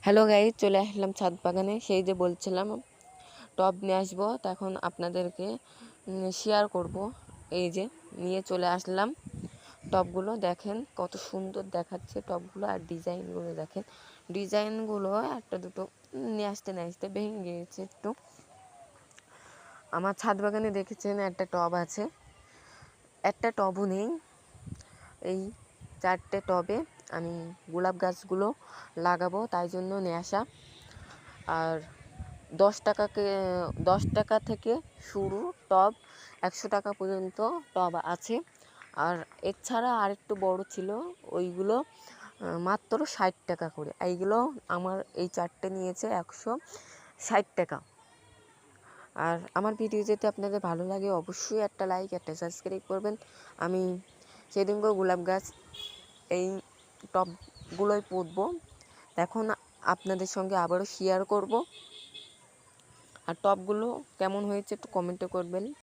Hello guys, চলে আসলাম ছাদ বাগানে। সেই যে বলছিলাম টব নিয়ে আসবো, তখন আপনাদেরকে শেয়ার করব। এই যে নিয়ে চলে আসলাম টবগুলো। দেখেন কত সুন্দর দেখাচ্ছে টবগুলো, আর ডিজাইনগুলো দেখেন। ডিজাইনগুলো একটা দুটো নিয়ে আসতে ভেঙে গিয়েছে একটু। আমার ছাদ বাগানে দেখেছেন একটা টব আছে, একটা টবও নেই। এই 4টে টবে আমি গোলাপ গাছগুলো লাগাবো, তাই জন্য নিয়ে আসা। আর 10 টাকা থেকে শুরু টব, 100 টাকা পর্যন্ত টব আছে। আর এছাড়া আরেকটু বড় ছিল, ওইগুলো মাত্র 60 টাকা করে। এইগুলো আমার এই 4টে নিয়েছে 160 টাকা। আর আমার ভিডিও যদি আপনাদের ভালো লাগে, অবশ্যই একটা লাইক, একটা সাবস্ক্রাইব করবেন। আমি সেদিনকে গোলাপ গাছ এই টবগুলোই পুঁতবো, এখন আপনাদের সঙ্গে আবারও শেয়ার করব। আর টবগুলো কেমন হয়েছে একটু কমেন্টে করবেন।